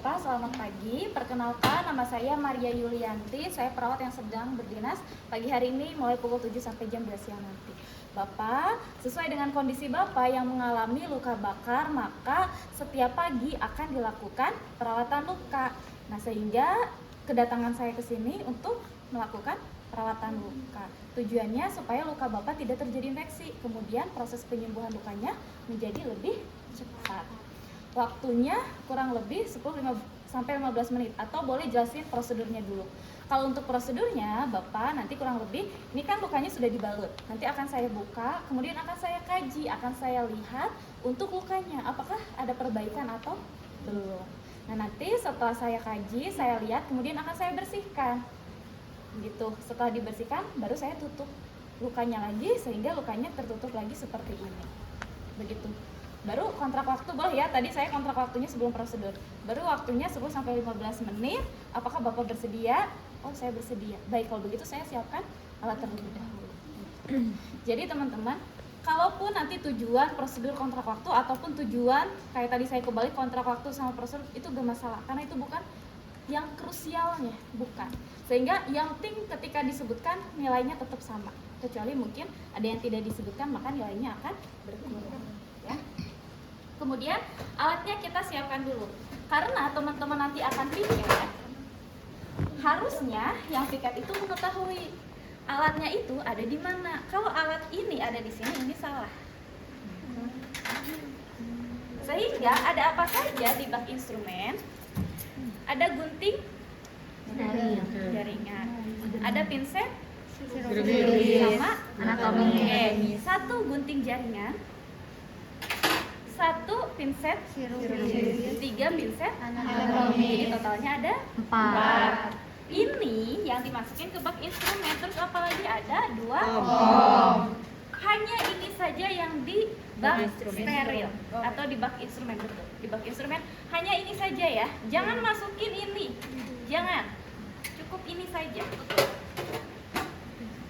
Bapak, selamat pagi. Perkenalkan, nama saya Maria Yulianti. Saya perawat yang sedang berdinas pagi hari ini mulai pukul 7 sampai jam 2 siang nanti. Bapak, sesuai dengan kondisi Bapak yang mengalami luka bakar, maka setiap pagi akan dilakukan perawatan luka. Nah, sehingga kedatangan saya ke sini untuk melakukan perawatan luka. Tujuannya supaya luka Bapak tidak terjadi infeksi, kemudian proses penyembuhan lukanya menjadi lebih cepat. Waktunya kurang lebih 10-15 menit, atau boleh jelasin prosedurnya dulu. Kalau untuk prosedurnya, Bapak nanti kurang lebih, ini kan lukanya sudah dibalut. Nanti akan saya buka, kemudian akan saya kaji, akan saya lihat untuk lukanya, apakah ada perbaikan atau belum. Nah, nanti setelah saya kaji, saya lihat, kemudian akan saya bersihkan. Gitu. Setelah dibersihkan, baru saya tutup lukanya lagi, sehingga lukanya tertutup lagi seperti ini. Begitu. Baru kontrak waktu boleh ya, tadi saya kontrak waktunya sebelum prosedur. Baru waktunya 10-15 menit. Apakah Bapak bersedia? Oh, saya bersedia. Baik, kalau begitu saya siapkan alat terlebih dahulu. Jadi teman-teman, kalaupun nanti tujuan prosedur kontrak waktu ataupun tujuan kayak tadi saya kebalik kontrak waktu sama prosedur, itu gak masalah, karena itu bukan yang krusialnya, bukan. Sehingga yang penting ketika disebutkan nilainya tetap sama, kecuali mungkin ada yang tidak disebutkan, maka nilainya akan berkurang ya. Kemudian alatnya kita siapkan dulu, karena teman-teman nanti akan piket. Harusnya yang piket itu mengetahui alatnya itu ada di mana. Kalau alat ini ada di sini, ini salah. Sehingga ada apa saja di bak instrumen? Ada gunting jaringan, ada pinset sama anatomi. Satu gunting jaringan, satu pinset, 3 pinset anatomi. Jadi totalnya ada 4. Ini yang dimasukin ke bak instrumen. Terus apalagi ada 2 bom. Hanya ini saja yang di bak steril atau di bak instrumen, betul. Di bak instrumen hanya ini saja ya. Jangan masukin ini. Jangan. Cukup ini saja.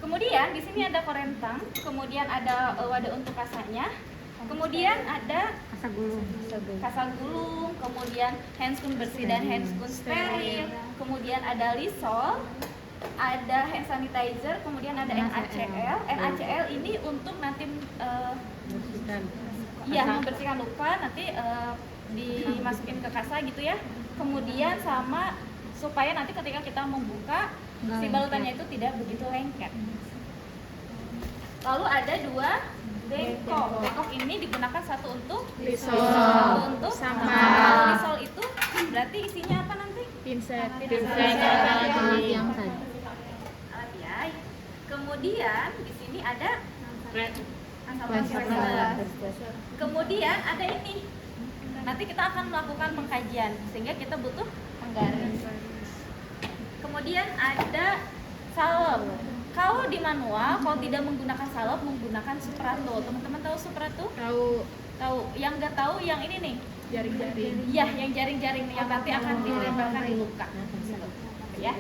Kemudian di sini ada korentang, kemudian ada wadah untuk kasanya. Kemudian ada kasa gulung, kemudian handscoon bersih dan handscoon steril, kemudian ada Lysol, ada hand sanitizer, kemudian ada NaCl. NaCl ini untuk nanti membersihkan luka, nanti dimasukin ke kasa gitu ya. Kemudian sama supaya nanti ketika kita membuka si balutannya itu tidak begitu lengket. Lalu ada 2 bengkok. Bengkok ini digunakan satu untuk Lysol, satu untuk sama. Kalau Lysol itu berarti isinya apa nanti? Pinset alat yang tadi. Alat ya. Kemudian di sini ada kemudian ada ini. Nanti kita akan melakukan pengkajian sehingga kita butuh penggaris. Kemudian ada salep. Kalau di manual, kalau tidak menggunakan salep, menggunakan suprato. Teman-teman tahu suprato? Tahu. Tahu. Yang nggak tahu yang ini nih. Jaring-jaring. Iya, yang jaring-jaring yang nanti akan ditempelkan di luka. Ya.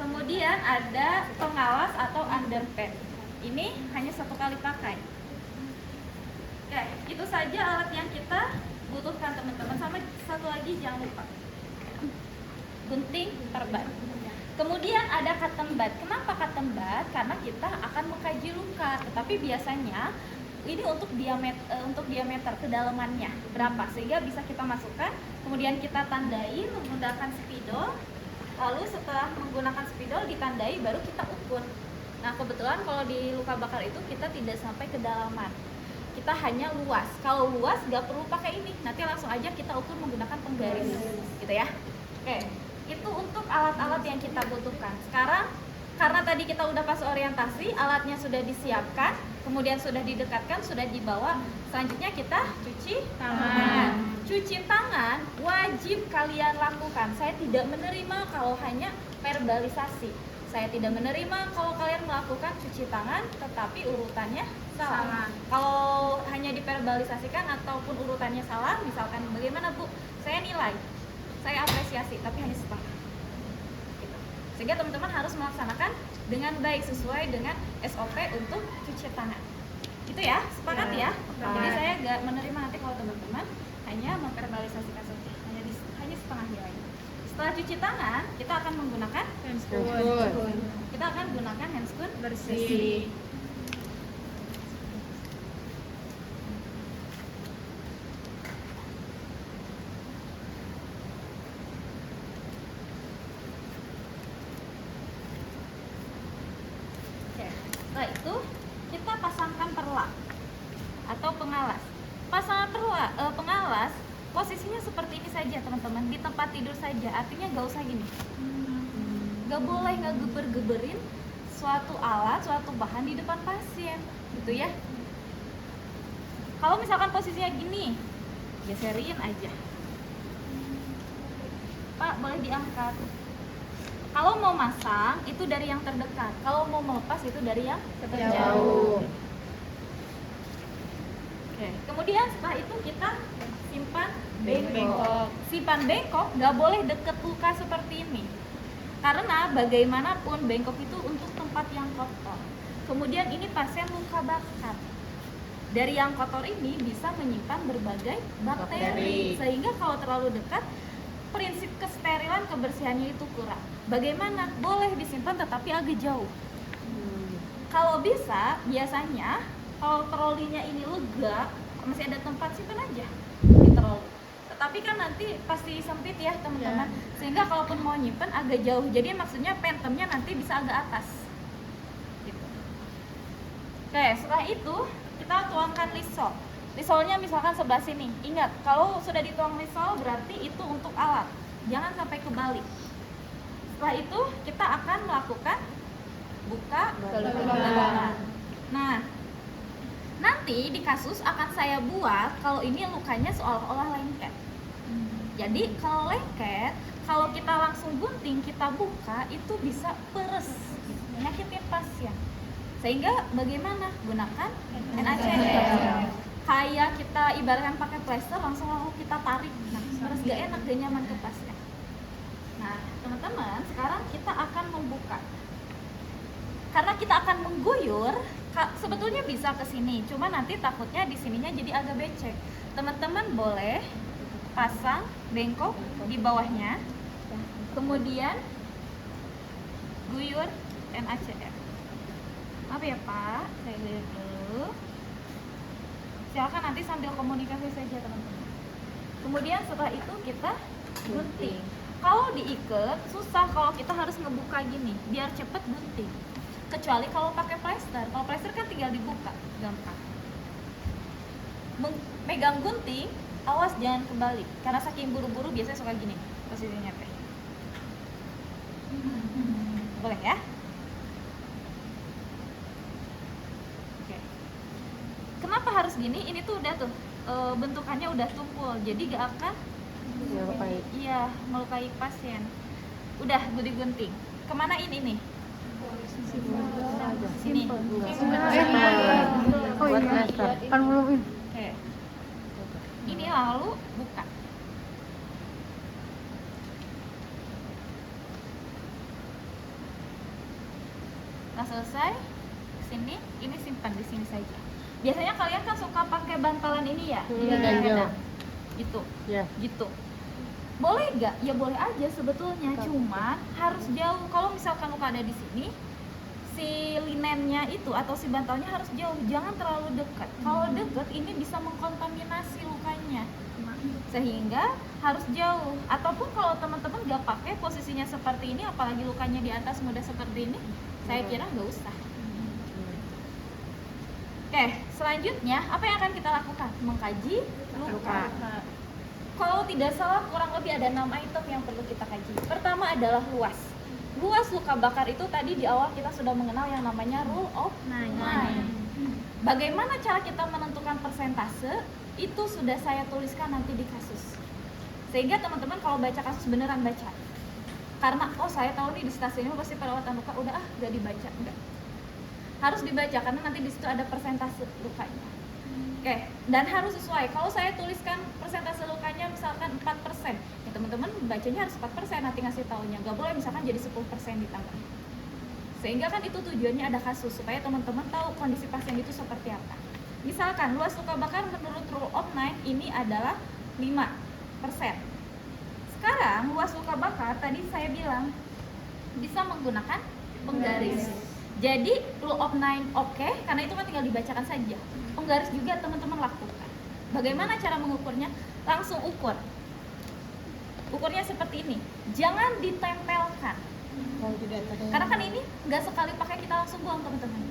Kemudian ada pengawas atau underpad. Ini hanya 1 kali pakai. Oke, itu saja alat yang kita butuhkan teman-teman. Sama satu lagi jangan lupa. Gunting perban. Kemudian ada cotton bud. Kenapa cotton bud? Karena kita akan mengkaji luka. Tetapi biasanya ini untuk diameter kedalamannya berapa sehingga bisa kita masukkan. Kemudian kita tandai menggunakan spidol. Lalu setelah menggunakan spidol ditandai baru kita ukur. Nah, kebetulan kalau di luka bakar itu kita tidak sampai kedalaman. Kita hanya luas. Kalau luas nggak perlu pakai ini. Nanti langsung aja kita ukur menggunakan penggaris. Gitu ya. Oke. Itu untuk alat-alat yang kita butuhkan. Sekarang karena tadi kita udah pas orientasi, alatnya sudah disiapkan, kemudian sudah didekatkan, sudah dibawa. Selanjutnya kita cuci tangan. Cuci tangan wajib kalian lakukan. Saya tidak menerima kalau hanya verbalisasi. Saya tidak menerima kalau kalian melakukan cuci tangan tetapi urutannya salah. Kalau hanya diverbalisasikan ataupun urutannya salah, misalkan bagaimana Bu? Saya nilai, saya apresiasi, tapi hanya setengah. Gitu. Sehingga teman-teman harus melaksanakan dengan baik sesuai dengan SOP untuk cuci tangan. Gitu ya, sepakat ya? Jadi saya nggak menerima nanti kalau teman-teman hanya memverbalisasikan saja, hanya cuci tangan, kita akan menggunakan Handscoon. kita akan gunakan handscoon Bersih. Oke. Setelah itu kita pasangkan perlak atau pengalas. Pasangan pengalas posisinya seperti ini saja teman-teman, di tempat tidur saja. Artinya nggak usah gini, nggak boleh ngegeber-geberin suatu alat, suatu bahan di depan pasien, gitu ya. Kalau misalkan posisinya gini, geserin aja. Pak, boleh diangkat. Kalau mau masang itu dari yang terdekat, kalau mau melepas itu dari yang Jauh. Oke. Kemudian setelah itu kita simpan Bengkok. Simpan bengkok nggak boleh deket luka seperti ini. Karena bagaimanapun bengkok itu untuk tempat yang kotor. Kemudian ini pasien luka bakar. Dari yang kotor ini bisa menyimpan berbagai bakteri. Sehingga kalau terlalu dekat, prinsip kesterilan kebersihannya itu kurang. Bagaimana? Boleh disimpan tetapi agak jauh. Kalau bisa, biasanya kalau trolinya ini lega, masih ada tempat, simpan aja di troli. Tetapi kan nanti pasti sempit ya teman-teman, sehingga kalaupun mau nyimpen agak jauh. Jadi maksudnya pentemnya nanti bisa agak atas gitu. Oke, setelah itu kita tuangkan lisol. Lisolnya misalkan sebelah sini. Ingat, kalau sudah dituang lisol berarti itu untuk alat, jangan sampai kebalik. Setelah itu kita akan melakukan buka lubang. Nah, nanti di kasus akan saya buat kalau ini lukanya seolah-olah lengket. Jadi kalau lengket, kalau kita langsung gunting, kita buka, itu bisa peres, nyakitin pasien. Sehingga bagaimana? Gunakan NaCl. Kayak kita ibaratkan pakai plester, langsung kita tarik, nah peres gak enak, gak nyaman ke pasien. Nah teman-teman, sekarang kita akan membuka. Karena kita akan mengguyur, sebetulnya bisa ke sini, cuma nanti takutnya di sininya jadi agak becek. Teman-teman boleh pasang bengkok di bawahnya, kemudian guyur NaCl. Maaf ya Pak, saya guyur dulu. Silakan nanti sambil komunikasi saja teman-teman. Kemudian setelah itu kita gunting. Kalau diikat susah, kalau kita harus ngebuka gini, biar cepet gunting. Kecuali kalau pakai plester. Kalau plester kan tinggal dibuka, gampang. Megang gunting, awas jangan kebalik. Karena saking buru-buru biasanya suka gini posisinya teh. Boleh ya? Oke. Kenapa harus gini? Ini tuh udah tuh bentukannya udah tumpul, jadi gak akan melukai pasien. Udah digunting. Kemana ini nih? Sini. Buat plester. Kan belum ini. Oke. Ini lalu buka. Nah selesai, sini, ini simpan di sini saja. Biasanya kalian kan suka pakai bantalan ini ya, gitu, gitu. Boleh nggak? Ya boleh aja sebetulnya, cuma harus jauh. Kalau misalkan luka ada di sini, si linennya itu atau si bantalnya harus jauh, jangan terlalu dekat. Kalau dekat ini bisa mengkontaminasi lukanya, sehingga harus jauh. Ataupun kalau teman-teman nggak pakai posisinya seperti ini, apalagi lukanya di atas mudah seperti ini, saya kira nggak usah. Oke, selanjutnya apa yang akan kita lakukan? Mengkaji luka. Kalau tidak salah kurang lebih ada 6 item yang perlu kita kaji. Pertama adalah luas. Luas luka bakar itu tadi di awal kita sudah mengenal yang namanya rule of 9. Bagaimana cara kita menentukan persentase? Itu sudah saya tuliskan nanti di kasus. Sehingga teman-teman kalau baca kasus beneran baca. Karena saya tahu nih di stasiun ini pasti perawatan luka, udah gak dibaca, enggak. Harus dibaca karena nanti di situ ada persentase lukanya. Oke, dan harus sesuai. Kalau saya tuliskan persentase lukanya misalkan 4%, ya teman-teman bacanya harus 4%, nanti ngasih taunya. Gak boleh misalkan jadi 10% ditambah. Sehingga kan itu tujuannya ada kasus, supaya teman-teman tahu kondisi pasien itu seperti apa. Misalkan luas luka bakar menurut rule of 9 ini adalah 5%. Sekarang luas luas luka bakar tadi saya bilang bisa menggunakan penggaris. Jadi rule of 9 oke, karena itu kan tinggal dibacakan saja. Penggaris juga teman-teman lakukan. Bagaimana cara mengukurnya? Langsung ukur. Ukurnya seperti ini. Jangan ditempelkan. Karena kan ini nggak sekali pakai kita langsung buang teman-teman.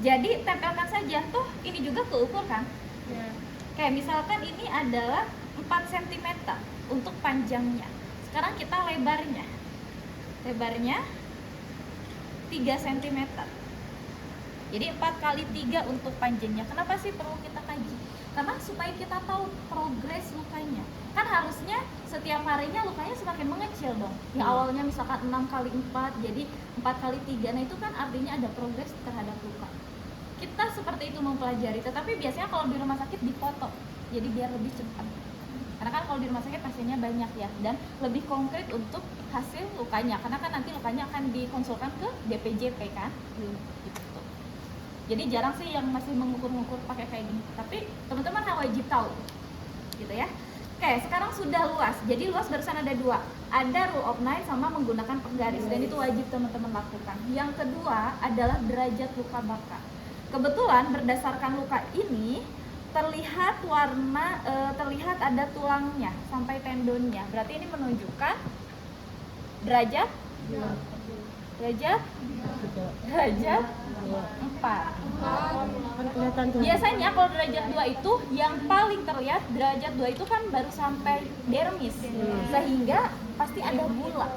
Jadi tempelkan saja. Tuh ini juga keukur kan? Kayak misalkan ini adalah 4 cm untuk panjangnya. Sekarang kita lebarnya. Lebarnya 3 cm. Jadi 4 kali 3 untuk panjangnya. Kenapa sih perlu kita kaji? Karena supaya kita tahu progres lukanya. Kan harusnya setiap harinya lukanya semakin mengecil dong. Yang awalnya misalkan 6 kali 4 jadi 4 kali 3. Nah itu kan artinya ada progres terhadap luka. Kita seperti itu mempelajari, tetapi biasanya kalau di rumah sakit dipotong. Jadi biar lebih cepat. Karena kan kalau di rumah sakit pasiennya banyak ya, dan lebih konkret untuk hasil lukanya. Karena kan nanti lukanya akan dikonsulkan ke DPJP kan. Gitu. Jadi jarang sih yang masih mengukur-ngukur pakai kayak gini. Tapi teman-teman wajib tahu. Gitu ya. Oke, sekarang sudah luas. Jadi luas barusan ada 2. Ada rule of 9 sama menggunakan penggaris, dan itu wajib teman-teman lakukan. Yang kedua adalah derajat luka bakar. Kebetulan berdasarkan luka ini terlihat warna, terlihat ada tulangnya sampai tendonnya. Berarti ini menunjukkan derajat 4. Biasanya kalau derajat 2 itu yang paling terlihat, derajat 2 itu kan baru sampai dermis, sehingga pasti ada bula.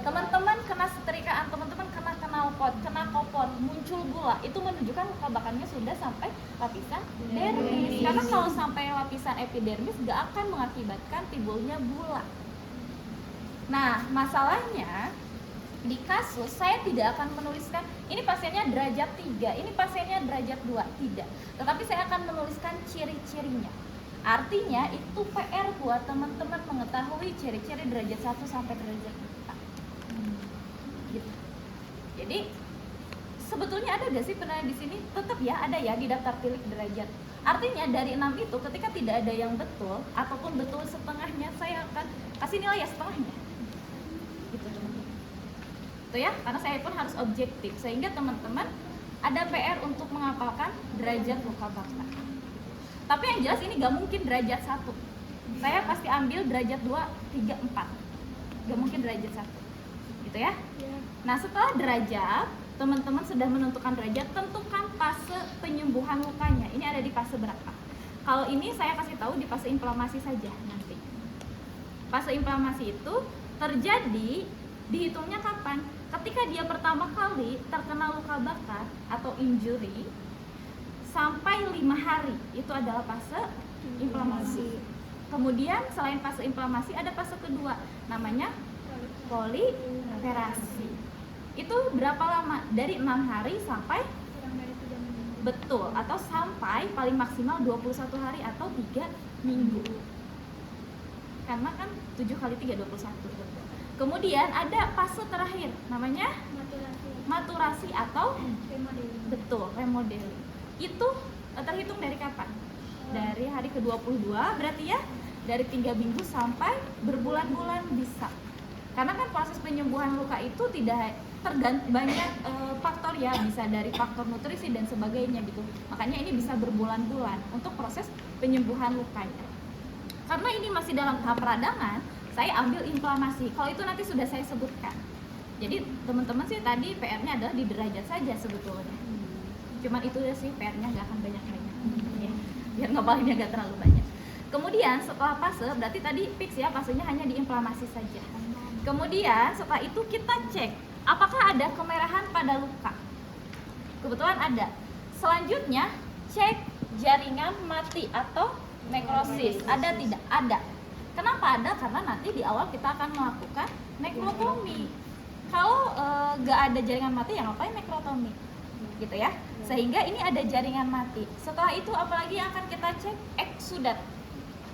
Teman-teman kena setrikaan, teman-teman kena knalpot, kena kopor, muncul bula, itu menunjukkan luka bakarnya sudah sampai lapisan dermis. Karena kalau sampai lapisan epidermis gak akan mengakibatkan timbulnya bula. Nah, masalahnya di kasus saya tidak akan menuliskan ini pasiennya derajat 3, ini pasiennya derajat 2, tidak. Tetapi saya akan menuliskan ciri-cirinya. Artinya itu PR buat teman-teman mengetahui ciri-ciri derajat 1 sampai derajat 4. Gitu. Jadi sebetulnya ada gak sih penilaian di sini? Tetap ya ada ya di daftar pilih derajat. Artinya dari 6 itu ketika tidak ada yang betul ataupun betul setengahnya, saya akan kasih nilai ya setengahnya. Gitu teman-teman. Itu ya, karena saya pun harus objektif sehingga teman-teman ada PR untuk menghafalkan derajat luka bakar. Tapi yang jelas ini gak mungkin derajat 1. Saya pasti ambil derajat 2, 3, 4. Gak mungkin derajat 1. Gitu ya. Nah, setelah derajat, teman-teman sudah menentukan derajat, tentukan fase penyembuhan lukanya. Ini ada di fase berapa? Kalau ini saya kasih tahu di fase inflamasi saja nanti. Fase inflamasi itu terjadi, dihitungnya kapan? Ketika dia pertama kali terkena luka bakar atau injury sampai 5 hari, itu adalah fase inflamasi. Kemudian selain fase inflamasi ada fase kedua, namanya proliferasi. Itu berapa lama? Dari 6 hari sampai betul, atau sampai paling maksimal 21 hari atau 3 minggu. Karena kan 7 kali 3, 21. Kemudian ada fase terakhir, namanya maturasi atau betul, remodeling. Itu terhitung dari kapan? Dari hari ke-22 berarti ya, dari 3 minggu sampai berbulan-bulan bisa. Karena kan proses penyembuhan luka itu tidak banyak faktor ya, bisa dari faktor nutrisi dan sebagainya gitu. Makanya ini bisa berbulan-bulan untuk proses penyembuhan lukanya. Karena ini masih dalam tahap peradangan, saya ambil inflamasi. Kalau itu nanti sudah saya sebutkan. Jadi teman-teman sih tadi PR-nya adalah di derajat saja sebetulnya. Cuman itu ya sih PR-nya nggak akan banyak-banyak. Ya, biar ngapalinnya nggak terlalu banyak. Kemudian setelah fase, berarti tadi fix ya, fasenya hanya di inflamasi saja. Kemudian setelah itu kita cek apakah ada kemerahan pada luka. Kebetulan ada. Selanjutnya cek jaringan mati atau nekrosis. Ada tidak? Ada. Kenapa ada? Karena nanti di awal kita akan melakukan nekrotomi. Kalau nggak ada jaringan mati, ya ngapain nekrotomi? Gitu ya. Sehingga ini ada jaringan mati. Setelah itu apalagi yang akan kita cek? Eksudat,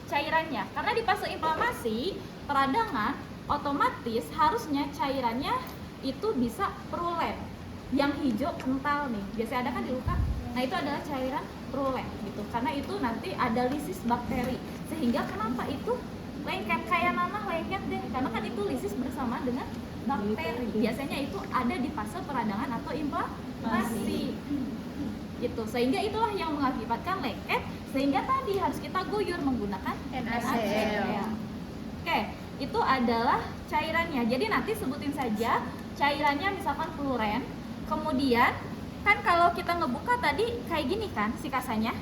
cairannya. Karena di fase inflamasi, peradangan, otomatis harusnya cairannya itu bisa purulent. Yang hijau kental nih. Biasanya ada kan di luka. Nah, itu adalah cairan purulent gitu. Karena itu nanti ada lisis bakteri. Sehingga kenapa itu lengket, kayak nanah lengket deh, karena kan itu hemolisis bersama dengan bakteri. Biasanya itu ada di fase peradangan atau inflamasi. Gitu. Sehingga itulah yang mengakibatkan lengket, sehingga tadi harus kita guyur menggunakan NaCl. Oke, itu adalah cairannya. Jadi nanti sebutin saja cairannya, misalkan fluoren. Kemudian kan kalau kita ngebuka tadi kayak gini kan si kasanya.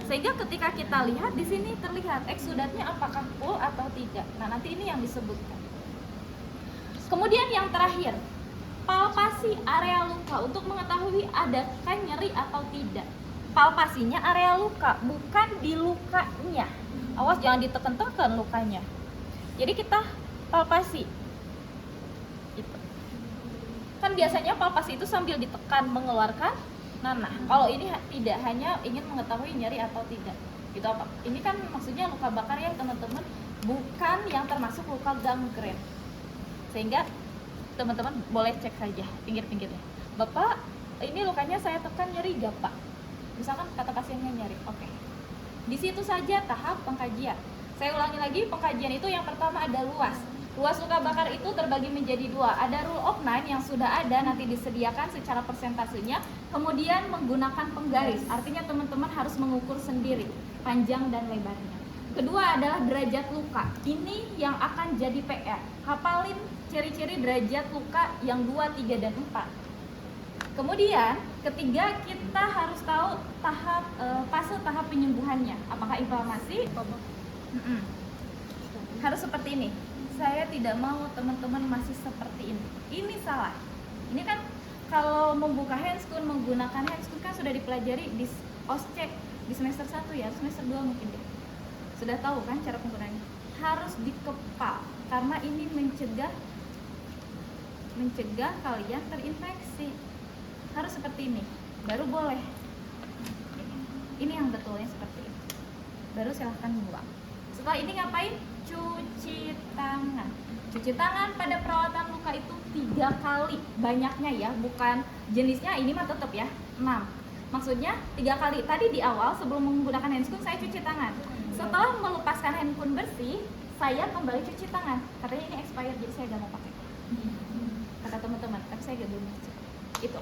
Sehingga ketika kita lihat di sini terlihat eksudatnya apakah full atau tidak. Nah, nanti ini yang disebutkan. Kemudian yang terakhir, palpasi area luka untuk mengetahui adakah nyeri atau tidak. Palpasinya area luka, bukan di lukanya. Awas jangan ditekan-tekan lukanya. Jadi kita palpasi. Gitu. Kan biasanya palpasi itu sambil ditekan mengeluarkan nanah. Kalau ini tidak, hanya ingin mengetahui nyeri atau tidak. Gitu apa? Ini kan maksudnya luka bakar ya teman-teman, bukan yang termasuk luka gangren. Sehingga teman-teman boleh cek saja pinggir-pinggirnya. Bapak, ini lukanya saya tekan nyeri gak Pak? Misalkan kata pasiennya nyeri. Oke. Di situ saja tahap pengkajian. Saya ulangi lagi, pengkajian itu yang pertama ada luas. Luas luka bakar itu terbagi menjadi dua. Ada rule of 9 yang sudah ada, nanti disediakan secara persentasenya. Kemudian menggunakan penggaris, artinya teman-teman harus mengukur sendiri panjang dan lebarnya. Kedua adalah derajat luka. Ini yang akan jadi PR. Hafalin ciri-ciri derajat luka yang 2, 3, dan 4. Kemudian ketiga kita harus tahu fase tahap penyembuhannya. Apakah inflamasi? Harus seperti ini. Saya tidak mau teman-teman masih seperti ini. Ini salah. Ini kan kalau membuka handscoon, menggunakan handscoon kan sudah dipelajari di ospek di semester 1 ya, semester 2 mungkin deh. Sudah tahu kan cara penggunaannya? Harus dikepal karena ini mencegah kalian terinfeksi. Harus seperti ini, baru boleh. Ini yang betulnya seperti ini. Baru silahkan buang. Setelah ini ngapain? Cuci tangan. Cuci tangan pada perawatan luka itu 3 kali. Banyaknya ya, bukan jenisnya ini mah tetap ya 6. Maksudnya 3 kali. Tadi di awal sebelum menggunakan handscoon saya cuci tangan. Setelah melepaskan handphone bersih, saya kembali cuci tangan. Katanya ini expired jadi saya gak mau pakai. Kata teman-teman, tapi saya gak boleh. Itu.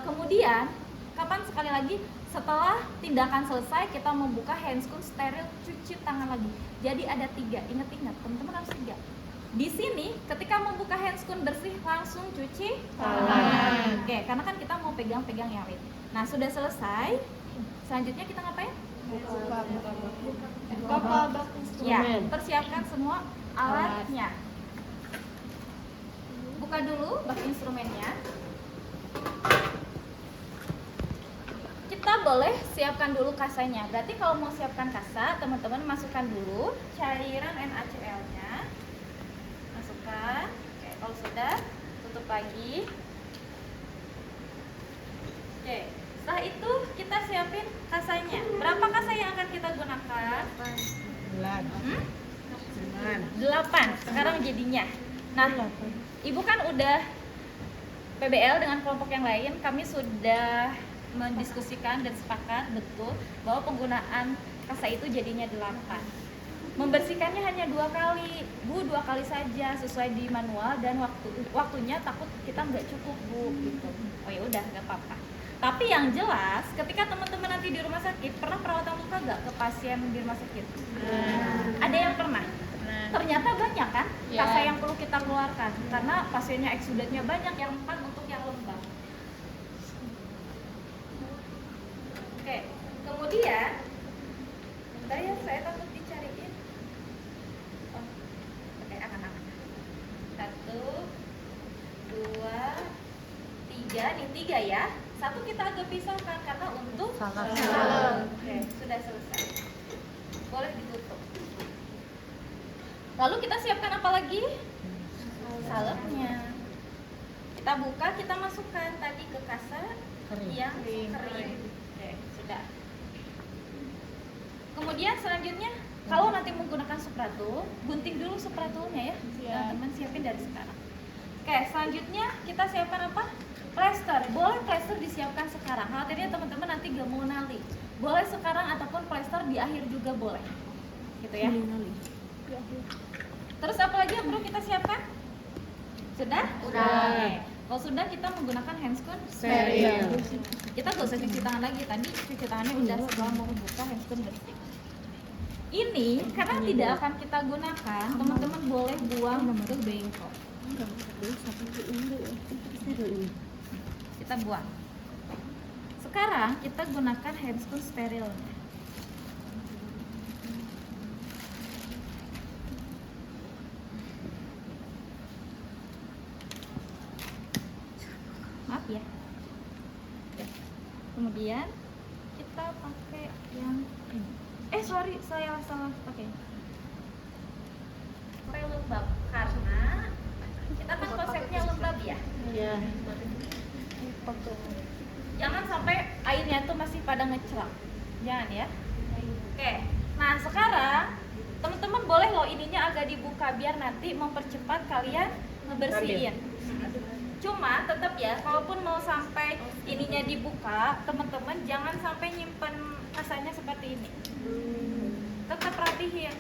Kemudian kapan sekali lagi setelah tindakan selesai kita membuka handscoon steril, cuci tangan lagi. Jadi ada 3, ingat-ingat teman-teman harus 3. Di sini ketika membuka handscoon bersih langsung cuci tangan. Oke, karena kan kita mau pegang-pegang yang lain. Nah sudah selesai, selanjutnya kita ngapain? Buka Ya, persiapkan semua alatnya. Buka dulu bak instrumennya. Kita boleh siapkan dulu kasanya. Berarti kalau mau siapkan kasa, teman-teman masukkan dulu cairan NaCl-nya. Masukkan. Oke, kalau sudah, tutup lagi. Oke, setelah itu kita siapin kasanya. Berapa kasa yang akan kita gunakan? 8. Sekarang jadinya. Nah, Ibu kan udah PBL dengan kelompok yang lain, kami sudah mendiskusikan dan sepakat betul bahwa penggunaan kasa itu jadinya 8. Membersihkannya hanya 2 kali, Bu, 2 kali saja sesuai di manual dan waktunya takut kita nggak cukup, Bu, gitu. Oh ya udah, nggak apa-apa. Tapi yang jelas, ketika teman-teman nanti di rumah sakit pernah perawatan luka nggak ke pasien di rumah sakit? Ada yang pernah? Ternyata banyak kan kasa yang perlu kita keluarkan karena pasiennya eksudatnya banyak, yang rentan untuk yang lembab. Oke, kemudian bentar ya, saya takut dicariin. Oh, oke, aman. 1, 2, 3, nih 3 ya. 1 kita agak pisahkan karena untuk salep. Oke, sudah selesai. Boleh ditutup. Lalu kita siapkan apa lagi? Salepnya. Kita buka, kita masukkan tadi ke kasa yang kering. Oke, sudah. Kemudian selanjutnya, kalau nanti menggunakan supratul, gunting dulu supratulnya ya. Teman-teman siapin dari sekarang. Oke, selanjutnya kita siapkan apa? Plester. Boleh plester disiapkan sekarang. Khawatirnya teman-teman nanti gak mau nali. Boleh sekarang ataupun plester di akhir juga boleh. Gitu ya. Terus apa lagi yang perlu kita kita siapkan? Sudah? Sudah. Oke. Kalau sudah, kita menggunakan handscoon Steril. Kita gak usah cuci tangan lagi. Tadi cuci tangannya udah setelah mau buka handscoon bersih. Ini karena tidak akan kita gunakan, teman-teman boleh buang ke bengkok. Kita buang. Sekarang kita gunakan handscoon sterilnya. Maaf ya. Oke. Kemudian kita pakai yang ini. Sorry, saya salah pakai. Pakai lembab karena kita kan konsepnya lembab ya. Iya. Jangan sampai airnya tuh masih pada ngecrok. Jangan ya. Oke. Nah, sekarang teman-teman boleh loh ininya agak dibuka biar nanti mempercepat kalian ngebersihin. Cuma tetap ya, kalaupun mau sampai ininya dibuka, teman-teman jangan sampai nyimpen kasanya seperti ini. Tetap rapihin.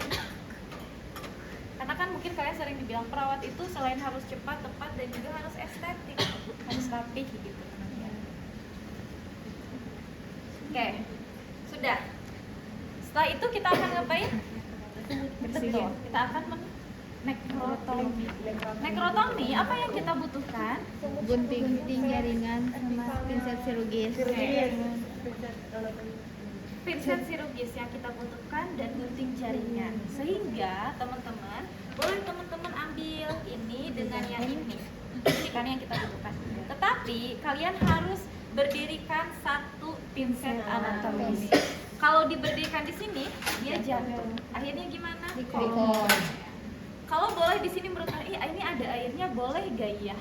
Karena kan mungkin kalian sering dibilang perawat itu selain harus cepat, tepat, dan juga harus estetik, harus rapih gitu. Oke, sudah. Setelah itu kita akan ngapain? Betul, kita akan nekrotomi. Nekrotomi, apa yang kita butuhkan? Gunting jaringan sama pinset chirurgis. Pinset chirurgis yang kita butuhkan dan gunting jaringan. Sehingga teman-teman, boleh teman-teman ambil ini dengan yang ini. Ini kan yang kita butuhkan. Tetapi kalian harus berdirikan satu pinset anatomis. Kalau diberdirikan di sini, dia jatuh. Akhirnya gimana? Kalau boleh di sini menurut kalian, ini ada airnya, boleh gak ya?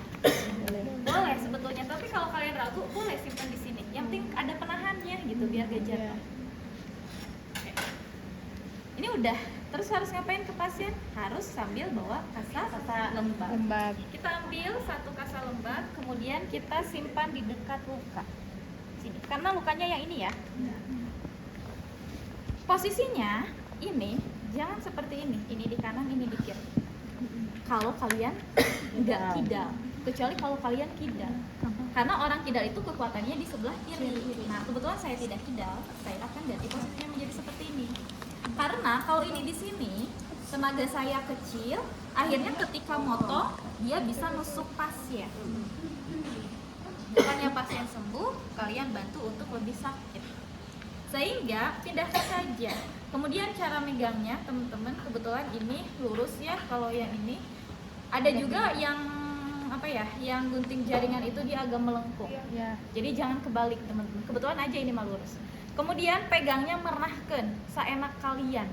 Boleh sebetulnya. Tapi kalau kalian ragu, boleh simpan di sini. Yang penting ada penahannya gitu, biar gak jatuh. Oke. Ini udah. Terus harus ngapain ke pasien? Harus sambil bawa kasa lembab. Kita ambil satu kasa lembab, kemudian kita simpan di dekat luka. Sini. Karena lukanya yang ini ya. Posisinya ini jangan seperti ini di kanan, ini di kiri. Kalau kalian nggak kidal, kecuali kalau kalian kidal. Karena orang kidal itu kekuatannya di sebelah kiri. Nah, kebetulan saya tidak kidal, saya akan ganti posisinya menjadi seperti ini. Karena kalau ini di sini, tenaga saya kecil, akhirnya ketika motong dia bisa nusuk pasien. Bukannya pasien sembuh, kalian bantu untuk lebih sakit. Sehingga pindahkan saja. Kemudian cara megangnya teman-teman, kebetulan ini lurus ya. Kalau yang ini ada juga yang apa ya, yang gunting jaringan itu dia agak melengkung. Jadi jangan kebalik teman-teman. Kebetulan aja ini mah lurus. Kemudian pegangnya merahkan seenak kalian.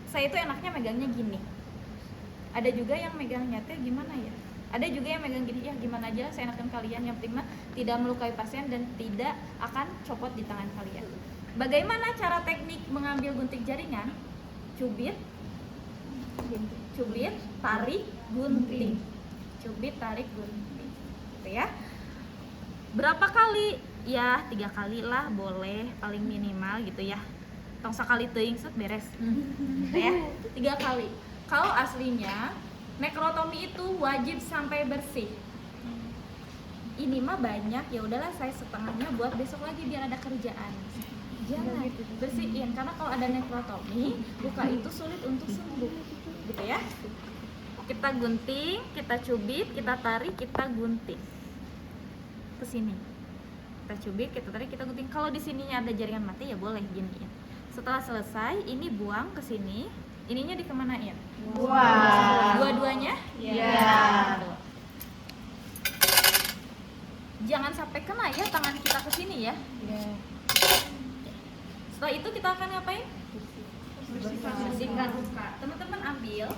Saya itu enaknya megangnya gini. Ada juga yang megangnya teh gimana ya? Ada juga yang megang gini, ya gimana aja seenakan kalian. Yang penting mah tidak melukai pasien dan tidak akan copot di tangan kalian. Bagaimana cara teknik mengambil gunting jaringan? Cubit, tarik, gunting. Cubit, tarik, gunting. Gitu ya. Berapa kali? Ya 3 kali lah boleh, paling minimal gitu ya. Tong sekali teuing set beres. Gitu ya. 3 kali. Kalau aslinya nekrotomi itu wajib sampai bersih. Ini mah banyak, ya udahlah saya setengahnya buat besok lagi biar ada kerjaan. Jangan bersihin, karena kalau ada nekrotomi, luka itu sulit untuk sembuh, gitu ya. Kita gunting, kita cubit, kita tarik, kita gunting ke sini. Kita cubit, kita tarik, kita gunting. Kalau di sininya ada jaringan mati ya boleh giniin. Setelah selesai, ini buang ke sini. Ininya dikemanain? Buang. Dua-duanya? Iya. Jangan sampai kena ya tangan kita ke sini ya. Setelah itu kita akan ngapain? Bersihkan luka. Teman-teman ambil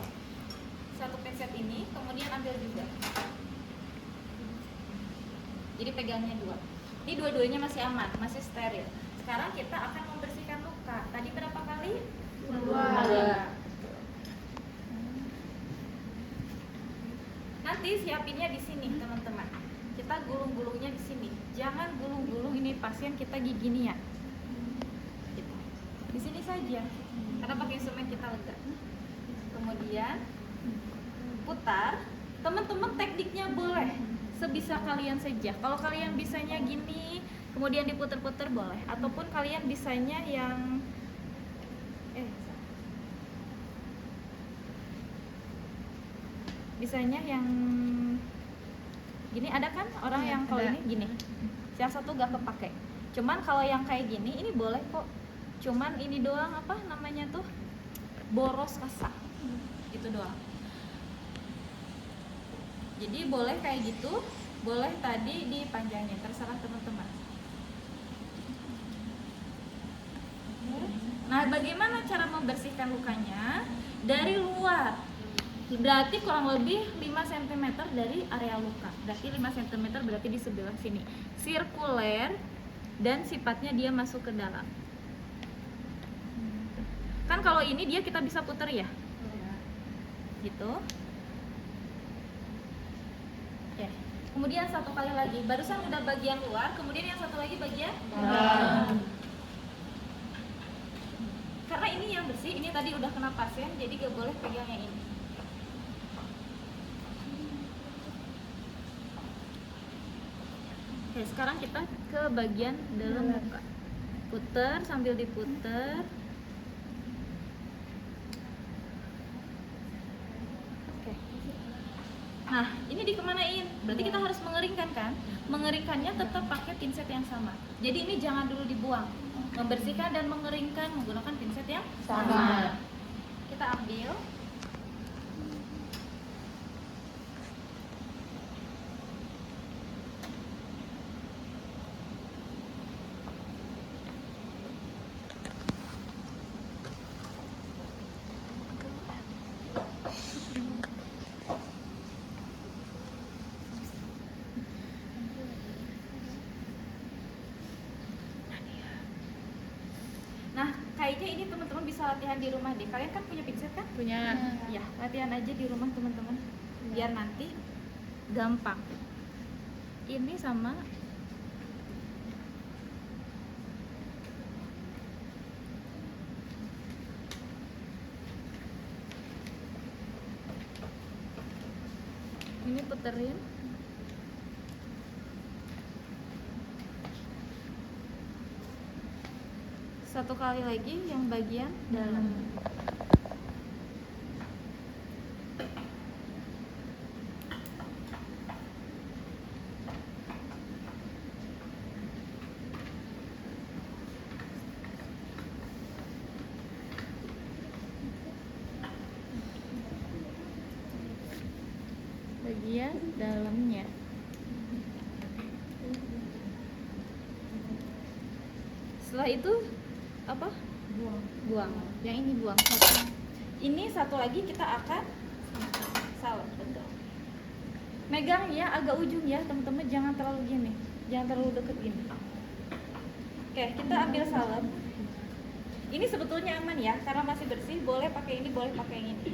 satu pinset ini, kemudian ambil juga. Jadi pegangnya 2. Ini dua-duanya masih aman, masih steril. Sekarang kita akan membersihkan luka. Tadi berapa kali? 2. Nanti siapinnya di sini, teman-teman. Kita gulung-gulungnya di sini. Jangan gulung-gulung ini pasien kita gigi nih ya. Gitu. Di sini saja. Karena pakai instrumen kita lega. Kemudian putar, teman-teman tekniknya boleh sebisa kalian saja. Kalau kalian bisanya gini, kemudian diputer-puter boleh, ataupun kalian bisanya yang bisanya yang gini, ada kan orang Iya, yang kalau ada. ini gini, yang satu gak kepake. Cuman kalau yang kayak gini ini boleh kok, cuman ini doang apa namanya tuh, boros kasar itu doang. Jadi boleh kayak gitu, boleh tadi dipanjangin, terserah teman-teman. Nah, bagaimana cara membersihkan lukanya? Dari luar, berarti kurang lebih 5 cm dari area luka. Berarti 5 cm berarti di sebelah sini. Sirkuler dan sifatnya dia masuk ke dalam. Kan kalau ini dia kita bisa putar ya. Gitu. Oke. Kemudian satu kali lagi. Barusan udah bagian luar, kemudian yang satu lagi bagian dalam. Karena ini yang bersih, ini tadi udah kena pasien, jadi gak boleh pegang yang ini. Oke, sekarang kita ke bagian dalam muka. Puter sambil diputer. Oke. Nah, ini dikemanain? Berarti kita harus mengeringkan kan? Mengeringkannya tetap pakai pinset yang sama. Jadi ini jangan dulu dibuang. Membersihkan dan mengeringkan menggunakan pinset yang sama. Kita ambil. Nah, kayaknya ini teman-teman bisa latihan di rumah deh. Kalian kan punya pinset kan? Punya. Ya, latihan aja di rumah teman-teman. Biar nanti gampang. Ini sama ini puterin. Satu kali lagi yang bagian dalam. Bagian dalamnya. Setelah itu apa? Buang. Yang ini buang satu. Ini satu lagi kita akan salep, betul. Megang ya agak ujung ya teman-teman, jangan terlalu gini, jangan terlalu deket gini. Oke, kita ambil salep. Ini sebetulnya aman ya, karena masih bersih. Boleh pakai ini, boleh pakai yang ini.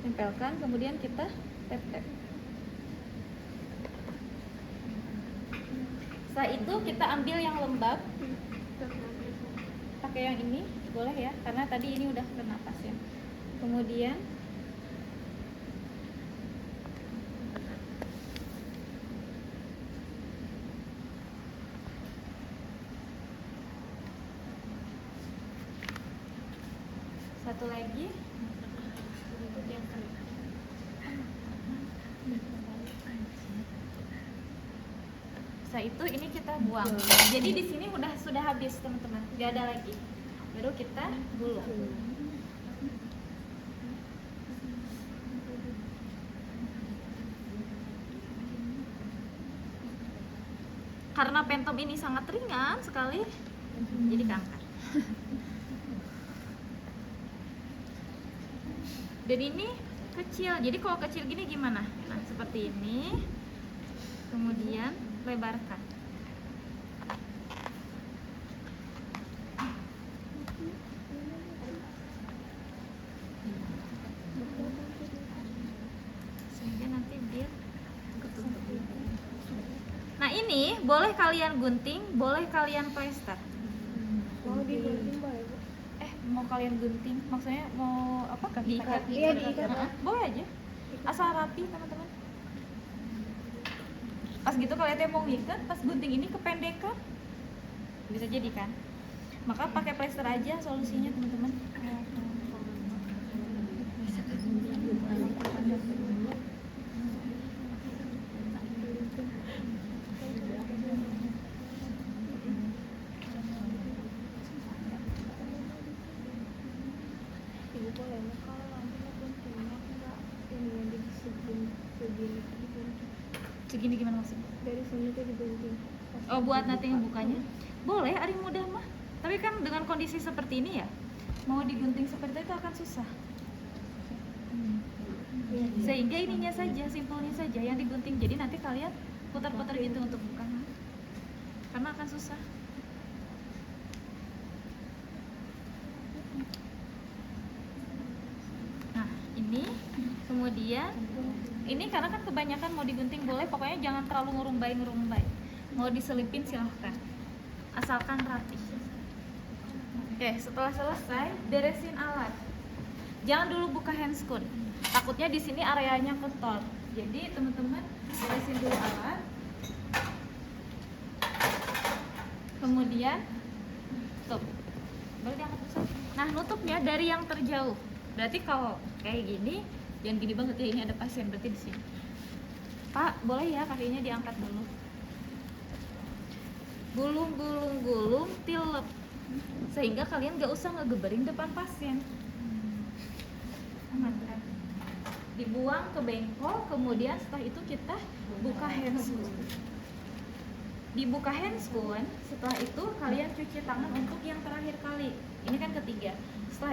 Tempelkan, kemudian kita tap-tap. Setelah itu kita ambil yang lembab. Pakai yang ini, boleh ya, karena tadi ini udah kena pasien. Kemudian satu lagi. Setelah itu ini kita buang. Jadi di sini sudah habis teman-teman, nggak ada lagi. Baru kita gulung. Karena pentom ini sangat ringan sekali, jadi keangkat. Dan ini kecil, jadi kalau kecil gini gimana? Nah seperti ini. Kemudian lebarkan. Sehingga nanti dia ketutup. Nah ini boleh kalian gunting, boleh kalian plester. Mau digunting boleh, Bu? Mau kalian gunting? Maksudnya mau apa? Diikat? Iya, diikat. Boleh aja. Asal rapi teman-teman. Pas gitu kalian teh mau ngikat, pas gunting ini kependekan, bisa jadi kan? Maka pakai plester aja solusinya teman-teman. Ibu boleh kalau nanti guntingnya enggak ini yang segini digunting. Segini gimana maksudnya? Dari sini tuh digunting. Oh, buat nanti ngebukanya? Boleh, ari mudah mah. Tapi kan dengan kondisi seperti ini ya, mau digunting seperti itu akan susah. Sehingga ininya saja, simpelnya saja yang digunting. Jadi nanti kalian putar-putar gitu untuk buka. Karena akan susah. Nah, ini kemudian ini karena kan kebanyakan mau digunting boleh, pokoknya jangan terlalu ngurumbai. Mau diselipin silahkan, asalkan rapi. Oke, setelah selesai beresin alat. Jangan dulu buka handscoon, takutnya di sini areanya kotor. Jadi teman-teman beresin dulu alat. Kemudian tutup. Boleh diangkat besar. Nah, nutupnya dari yang terjauh. Berarti kalau kayak gini, jangan gini banget ya, ini ada pasien berarti di sini. Pak, boleh ya kakinya diangkat dulu. Gulung, tilep. Sehingga kalian gak usah ngegeberin depan pasien. Aman kan? Dibuang ke bengkol, kemudian setelah itu kita buka handscoon. Dibuka handscoon, setelah itu kalian cuci tangan untuk yang terakhir kali. Ini kan ketiga. Setelah